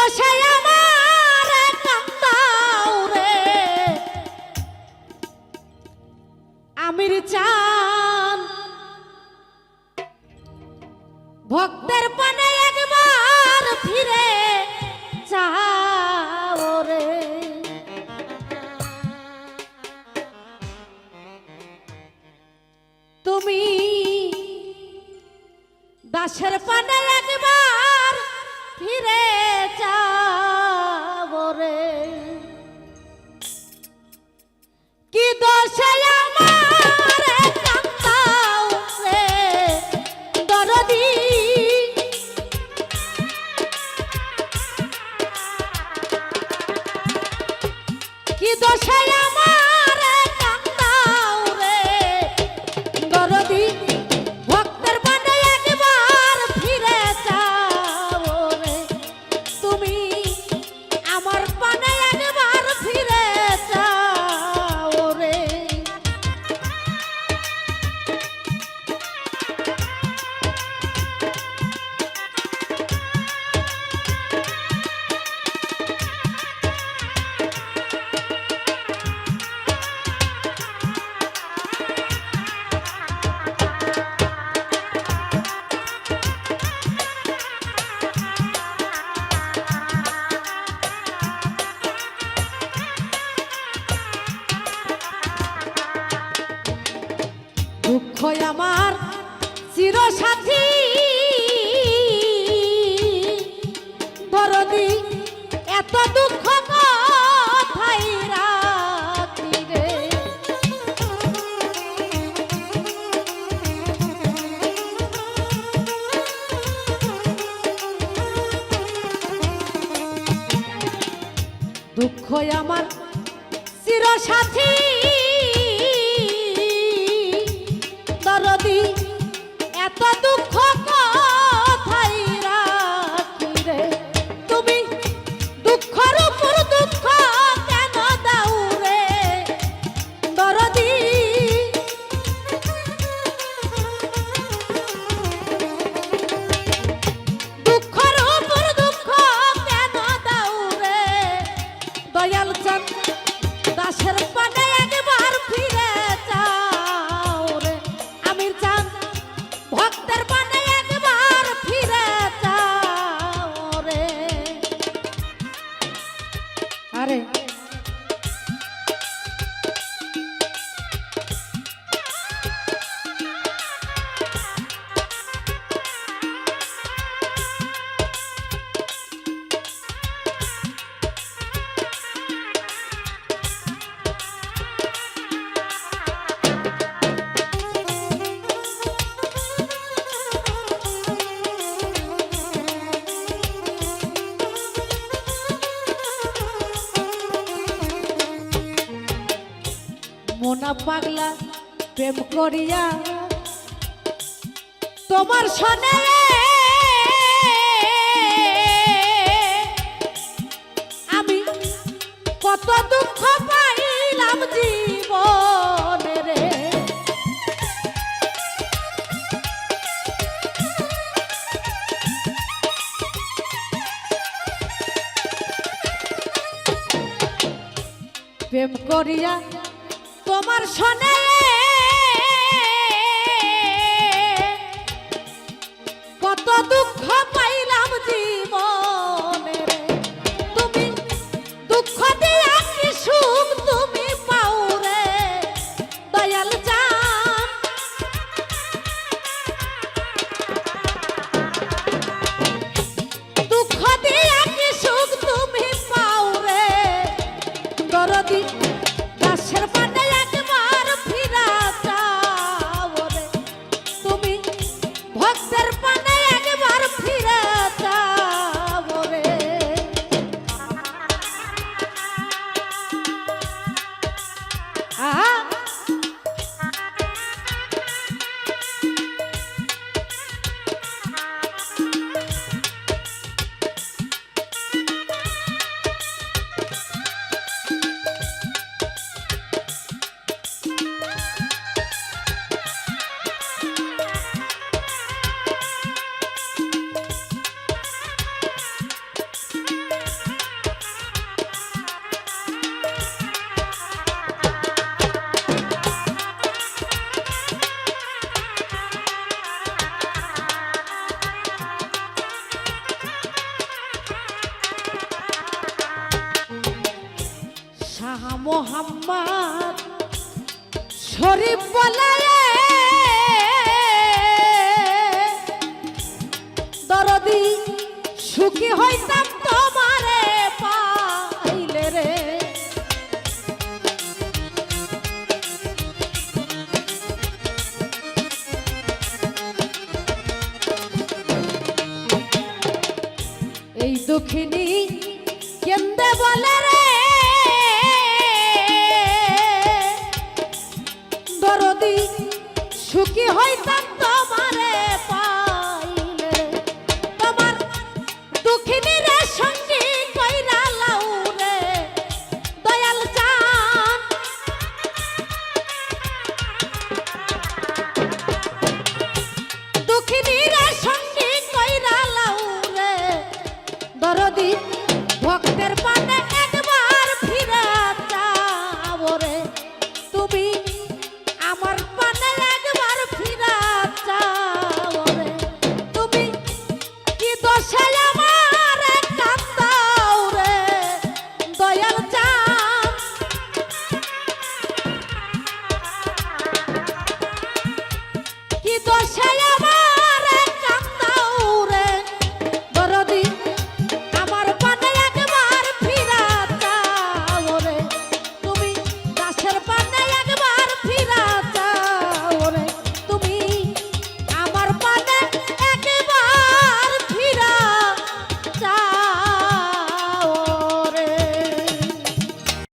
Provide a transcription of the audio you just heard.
দোষে আমার কান্দাও রে আমির চান ভক্তের পানে একবার ফিরে যাও রে তুমি দাসের পানে একবার ফিরে যাও রে কি দোষে আমার কান্দাও রে দরদি কি দোষে আমার কান্দাও রে দরদি ভক্তের পানে একবার ফিরে যাও রে তুমি আমার পানে একবার ফিরে যাও রে দুঃখ আমার চিরসাথী দরদি এত দুঃখ কোথায় রাখি রে দুঃখ আমার চিরসাথী দরদি এত দুঃখ কোথায় রাখি রে তুমি দুঃখের উপর দুঃখ কেন দাও রে দরদি দুঃখের উপর দুঃখ কেন দাও রে দয়াল চাঁদ দাসের পানে একবার ফিরে যাও রে আমির চাঁদ ভক্তের পানে একবার ফিরে যাও রে আরে মোনা পাগলা প্রেম করিয়া তোমার সনে আমি কত দুঃখ পাইলাম জীবনে রে প্রেম করিয়া তোমার সনে কত দুঃখ পাইলাম জীবনে রে তুমি দুঃখ দিয়া কি সুখ তুমি পাও রে দয়াল চাঁদ দুঃখ দিয়া কি সুখ তুমি পাও রে দরদি দাসের পানে একবার ফিরা যাও রে তুমি ভক্তের পানে একবার ফিরে যাও মোহাম্মদ শরীফ বলে দরদি সুখী হইতাম তোমারে পাইলে রে। এই দুঃখিনী কেন্দে বলে রে দরদি সুখী হইতাম তোমারে পাইলে। তোমার দুঃখিনী রে সঙ্গী কইরা লাউ রে দয়াল জান। দুঃখিনী রে সঙ্গী কইরা লাউ রে দরদি ভক্তের পানে